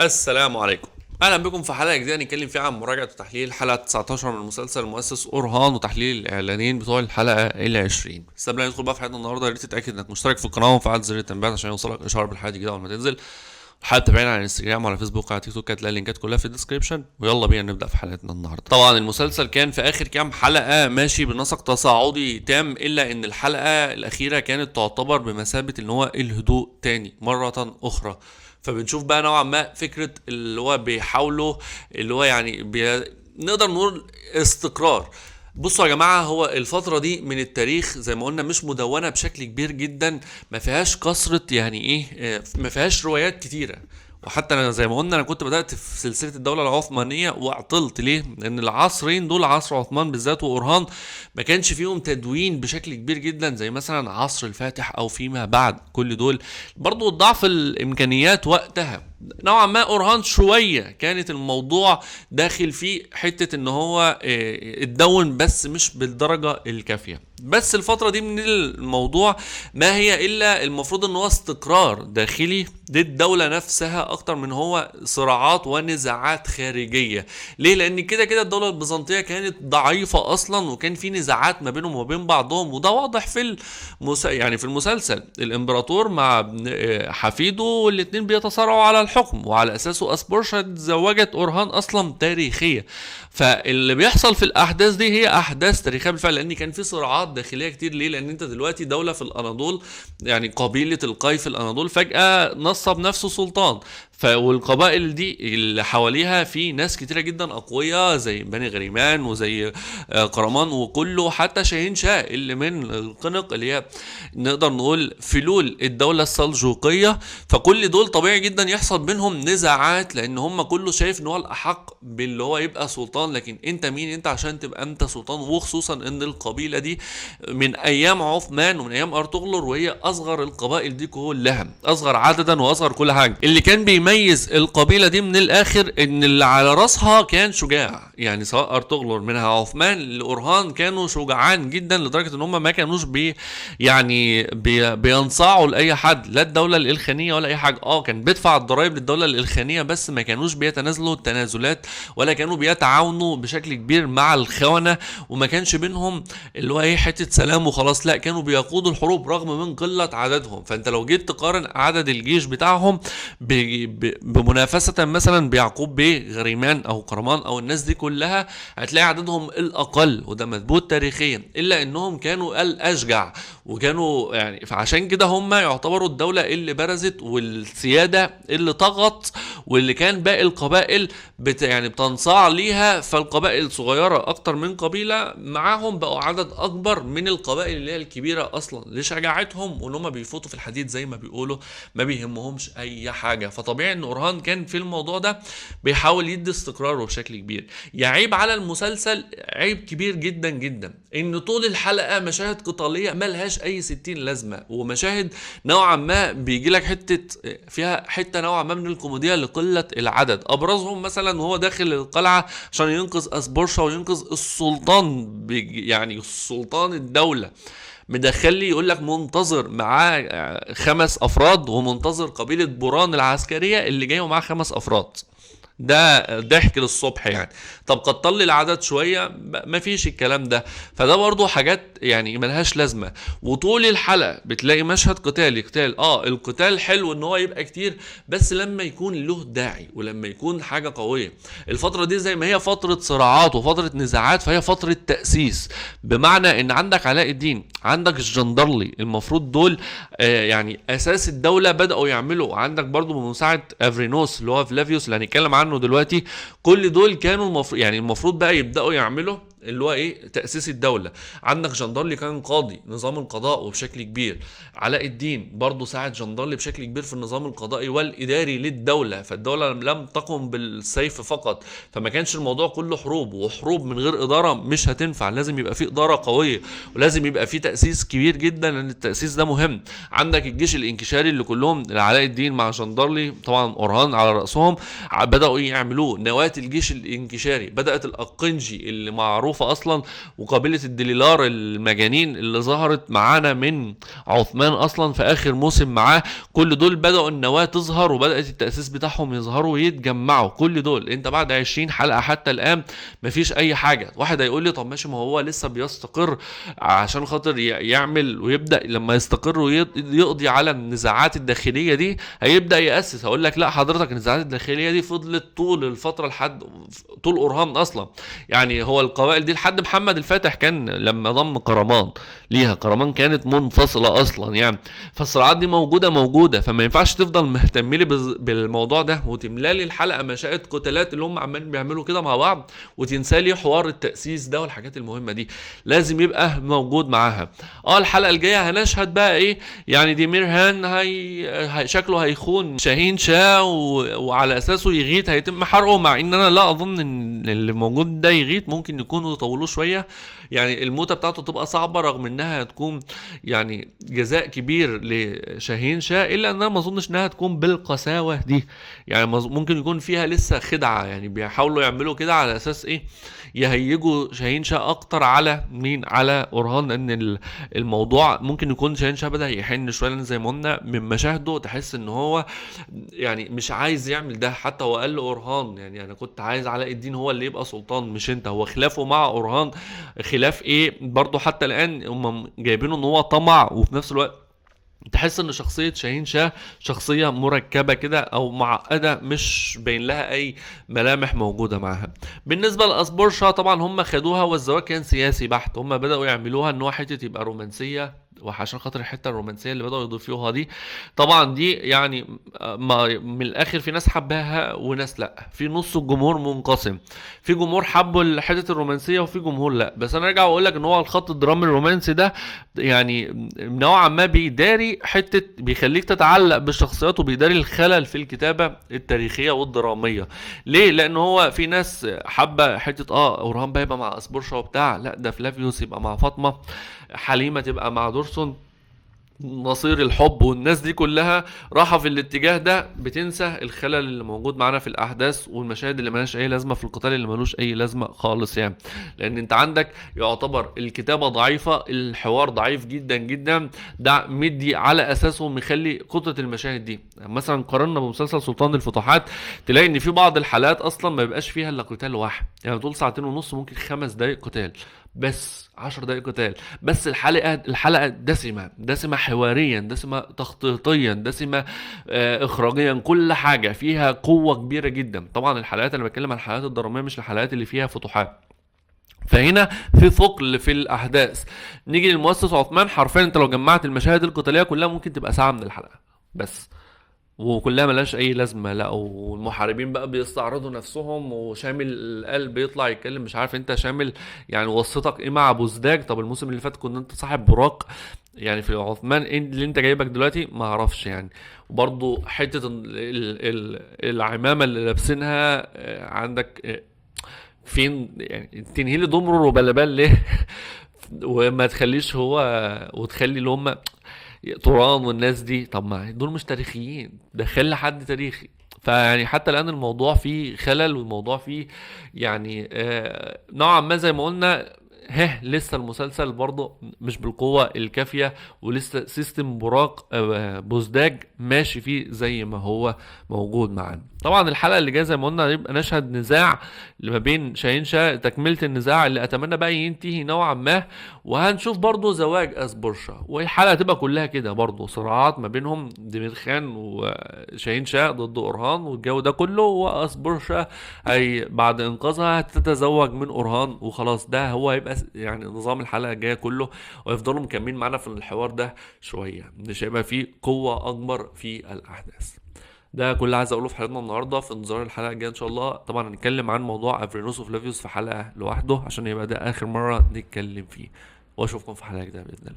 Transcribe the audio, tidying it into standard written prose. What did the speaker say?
السلام عليكم. اهلا بكم في حلقه جديده نتكلم فيها عن مراجعه وتحليل حلقه 19 من مسلسل المؤسس أورهان وتحليل الاعلانين بتوع الحلقه ال20. بس قبل ما ندخل بقى في حلقتنا النهارده يا ريت تتاكد انك مشترك في القناه وفعل زر التنبيهات عشان يوصلك اشعار بالحلقه الجديده اول ما تنزل. الحلقه تابعنا على انستجرام وعلى فيسبوك وعلى تيك توك، هتلاقي اللينكات كلها في الديسكربشن. ويلا بينا نبدا في حلقتنا النهارده. طبعا المسلسل كان في اخر كام حلقه ماشي بنسق تصاعدي تام، الا ان الحلقه الاخيره كانت تعتبر بمثابه ان هو الهدوء تاني مره اخرى. فبنشوف بقى نوعا ما فكره اللي هو بيحاولوا اللي هو يعني نقدر نقول استقرار. بصوا يا جماعة، هو الفترة دي من التاريخ زي ما قلنا مش مدونة بشكل كبير جدا، ما فيهاش كثرة يعني ايه، ما فيهاش روايات كتيرة. وحتى انا زي ما قلنا انا كنت بدأت في سلسلة الدولة العثمانية وعطلت ليه؟ لان العصرين دول عصر عثمان بالذات وأورهان ما كانش فيهم تدوين بشكل كبير جدا زي مثلا عصر الفاتح او فيما بعد. كل دول برضو ضعف الامكانيات وقتها نوعا ما. أورهان شوية كانت الموضوع داخل فيه حتة ان هو اتدون بس مش بالدرجة الكافية. بس الفترة دي من الموضوع ما هي الا المفروض ان هو استقرار داخلي للدولة نفسها اكتر من هو صراعات ونزاعات خارجية. ليه؟ لان كده كده الدولة البيزنطية كانت ضعيفة اصلا وكان في نزاعات ما بينهم وبين بعضهم، وده واضح في يعني في المسلسل الامبراطور مع حفيده، والاتنين بيتصارعوا على الحكم، وعلى اساسه اسبورشا تزوجت أورهان اصلا تاريخية. فاللي بيحصل في الاحداث دي هي احداث تاريخيه بالفعل، لان كان في صراعات داخليه كتير. ليه؟ لان انت دلوقتي دوله في الاناضول، يعني قبيله القاي في الاناضول فجاه نصب نفسه سلطان. والقبائل دي اللي حواليها في ناس كتيره جدا اقوياء زي بني غريمان وزي قرمان وكله، حتى شاهين شاه اللي من القنق اللي هي نقدر نقول فلول الدوله السلجوقيه. فكل دول طبيعي جدا يحصل بينهم نزاعات، لان هم كله شايف ان هو الاحق باللي هو يبقى سلطان. لكن انت مين انت عشان تبقى انت سلطان؟ وخصوصا ان القبيله دي من ايام عثمان ومن ايام ارطغرل وهي اصغر القبائل دي كلها، اصغر عددا واصغر كل حاجه. اللي كان بيميز القبيله دي من الاخر ان اللي على راسها كان شجاع، يعني سواء ارطغرل منها عثمان لأورهان كانوا شجعان جدا لدرجه ان هم ما كانوش بينصاعوا لاي حد، لا الدوله الالخانيه ولا اي حاجه. كان بيدفع الضرائب للدوله الالخانيه بس ما كانوش بيتنازلوا التنازلات ولا كانوا بيتعاونوا بشكل كبير مع الخونة. وما كانش بينهم اللي هو ايه حتة سلام وخلاص، لا كانوا بيقودوا الحروب رغم من قلة عددهم. فانت لو جيت تقارن عدد الجيش بتاعهم بمنافسة مثلا بيعقوب بيه غريمان او قرمان او الناس دي كلها، هتلاقي عددهم الاقل، وده مثبوت تاريخيا، الا انهم كانوا الاشجع وكانوا يعني. فعشان كده هم يعتبروا الدولة اللي برزت والسيادة اللي طغت، واللي كان باقي القبائل يعني بتنصاع ليها. فالقبائل الصغيرة اكتر من قبيلة معاهم بقوا عدد اكبر من القبائل اللي هي الكبيرة اصلا لشجاعتهم وان هم بيفوتوا في الحديد زي ما بيقولوا، ما بيهمهمش اي حاجة. فطبيعي ان أورهان كان في الموضوع ده بيحاول يدي استقراره بشكل كبير. يعيب على المسلسل عيب كبير جدا جدا ان طول الحلقة مشاهد قتالية ملهاش اي 60 لازمة، ومشاهد نوعا ما بيجي لك حتة فيها حتة نوعا ما من الكوميديا لقلة العدد. ابرزهم مثلا وهو داخل القلعة عشان ينقذ اسبورشا وينقذ السلطان، يعني السلطان الدولة، مدخلي يقول لك منتظر معاه 5 افراد ومنتظر قبيلة بوران العسكرية اللي جايه معاه 5 افراد. ده ضحك للصبح يعني. طب قد لي العدد شويه، مفيش الكلام ده. فده برضو حاجات يعني ملهاش لازمه. وطول الحلقه بتلاقي مشهد قتال القتال حلو ان هو يبقى كتير، بس لما يكون له داعي ولما يكون حاجه قويه. الفتره دي زي ما هي فتره صراعات وفتره نزاعات فهي فتره تاسيس، بمعنى ان عندك علاء الدين، عندك الجندرلي، المفروض دول يعني اساس الدوله بداوا يعملوا. عندك برضو بمساعده افرينوس اللي هو فلافيوس اللي هنتكلم عنه دلوقتي. كل دول كانوا المفروض بقى يبداوا يعملوا اللي هو ايه تاسيس الدوله. عندك جندرلي كان قاضي نظام القضاء وبشكل كبير. علاء الدين برضو ساعد جندرلي بشكل كبير في النظام القضائي والاداري للدوله. فالدوله لم تقم بالسيف فقط، فما كانش الموضوع كله حروب، وحروب من غير اداره مش هتنفع. لازم يبقى في اداره قويه ولازم يبقى في تاسيس كبير جدا، لان التاسيس ده مهم. عندك الجيش الانكشاري اللي كلهم علاء الدين مع جندرلي طبعا أورهان على راسهم بداوا يعملوه نواه الجيش الانكشاري. بدات الاقنجي اللي معروف معروفه اصلا، وقبيله الدليلار المجانين اللي ظهرت معانا من عثمان اصلا في اخر موسم معاه، كل دول بداوا النواه تظهر وبدات التاسيس بتاعهم يظهروا ويتجمعوا. كل دول انت بعد 20 حلقه حتى الان مفيش اي حاجه. واحد هيقول لي طب ماشي، ما هو لسه بيستقر عشان خاطر يعمل ويبدا لما يستقر ويقضي على النزاعات الداخليه دي هيبدا ياسس. هقول لك لا حضرتك، النزاعات الداخليه دي فضلت طول الفتره لحد طول اورهان اصلا. يعني هو القبائل دي لحد محمد الفاتح كان لما ضم قرمان ليها، قرمان كانت منفصله اصلا يعني. فالصراعات دي موجوده، فما ينفعش تفضل مهتملي بالموضوع ده وتملالي الحلقه مشاهد قتالات اللي هم عمالين بيعملوا كده مع بعض، وتنسالي حوار التاسيس ده والحاجات المهمه دي. لازم يبقى موجود معاها. الحلقه الجايه هنشهد بقى ايه؟ يعني ديمير هان شكله هيخون شاهين شاه وعلى اساسه يغيت، هيتم حرقه، مع ان انا لا اظن ان اللي موجود ده يغيت، ممكن يكونوا يطولوه شويه. يعني الموتة بتاعته تبقى صعبة رغم انها هتكون يعني جزاء كبير لشاهين شاه، الا انها ما اظنش انها تكون بالقساوة دي. يعني ممكن يكون فيها لسه خدعة، يعني بيحاولوا يعملوا كده على اساس ايه؟ يهيجوا شاهين شاه اكتر على مين؟ على اورهان. لان الموضوع ممكن يكون شاهين شاه بدأ يحن شوية، لان زي ما قلنا من مشاهده تحس ان هو يعني مش عايز يعمل ده. حتى هو قال لاورهان يعني انا كنت عايز علاء الدين هو اللي يبقى سلطان مش انت. هو خلافه مع اورهان خلاف ايه برضو، حتى الان هم جايبينه ان هو طمع، وفي نفس الوقت تحس ان شخصية شاهين شاه شخصية مركبة كده او معقدة، مش باين لها اي ملامح موجودة معاها. بالنسبة لاسبور شاه طبعا هم خدوها والزواج كان سياسي بحت. هم بدأوا يعملوها ان هو حتة يبقى رومانسية، وعشان خاطر الحته الرومانسيه اللي بداوا يضيفوها دي طبعا دي يعني ما من الاخر في ناس حباها وناس لا. في نص الجمهور منقسم، في جمهور حبوا حته الرومانسيه وفي جمهور لا. بس انا ارجع واقول لك ان هو الخط الدرامي الرومانسي ده يعني نوعا ما بيداري حته، بيخليك تتعلق بالشخصيات وبيداري الخلل في الكتابه التاريخيه والدراميه. ليه؟ لان هو في ناس حابه حته اورهان بقى يبقى مع اسبورشا وبتاع، لا ده فلافيوس يبقى مع فاطمه، حليمه تبقى مع دورسون، نصير الحب، والناس دي كلها راحة في الاتجاه ده، بتنسى الخلل اللي موجود معانا في الاحداث والمشاهد اللي ملهاش اي لازمة، في القتال اللي ملوش اي لازمة خالص يعني. لان انت عندك يعتبر الكتابة ضعيفة، الحوار ضعيف جدا جدا، ده مدي على اساسه مخلي قدرة المشاهد دي. مثلا قارنا بمسلسل سلطان الفتوحات تلاقي ان في بعض الحلقات اصلا ما بيبقاش فيها الا قتال واحد، يعني طول ساعتين ونص ممكن 5 دقايق قتال بس، 10 دقايق قتال بس. الحلقة دسمة حواريا، دسمة تخطيطيا، دسمة اخراجيا، كل حاجة فيها قوة كبيرة جدا. طبعا الحلقات انا بتكلم عن الحلقات الدرامية مش الحلقات اللي فيها فتوحات. فهنا في ثقل في الاحداث. نيجي للمؤسس عثمان، حرفيا انت لو جمعت المشاهد القتالية كلها ممكن تبقى ساعة من الحلقة بس، وكلها ملهاش اي لازمه. لا والمحاربين بقى بيستعرضوا نفسهم، وشامل القلب بيطلع يتكلم مش عارف انت شامل يعني وصيتك ايه مع بوزداج؟ طب الموسم اللي فات كنت انت صاحب براق، يعني في عثمان ايه اللي انت جايبك دلوقتي؟ ما اعرفش يعني. وبرضو حته العمامه اللي لابسينها عندك فين؟ يعني تنهي لي ضمر وبلبال ليه؟ وما تخليش هو، وتخلي اللي هم طوران والناس دي، طب ما دول مش تاريخيين، دخل حد تاريخي. فيعني حتى الان الموضوع فيه خلل، والموضوع فيه يعني نوعا ما زي ما قلنا لسه المسلسل برضه مش بالقوة الكافية، ولسه سيستم براق بوزداج ماشي فيه زي ما هو موجود معانا. طبعا الحلقة اللي جاية زي ما قلنا يبقى نشهد نزاع ما بين شاهين شاه، تكملة النزاع اللي اتمنى بقى ينتهي نوعا ما، وهنشوف برضه زواج اسبورشا، والحلقة تبقى كلها كده برضه صراعات ما بينهم، دمير خان وشاهين شاه ضد اورهان والجو ده كله، واسبورشا اي بعد انقاذها هتتزوج من اورهان وخلاص. ده هو هيبقى يعني نظام الحلقة الجاية كله، ويفضلوا مكملين معانا في الحوار ده شوية، مش هيبقى فيه قوة اكبر في الاحداث. ده كل اللي عايز اقوله في حلقتنا النهارده، في انتظار الحلقه الجايه ان شاء الله. طبعا هنتكلم عن موضوع افرينوس وفلافيوس في حلقه لوحده، عشان يبقى ده اخر مره نتكلم فيه، واشوفكم في حلقه جديده باذن الله.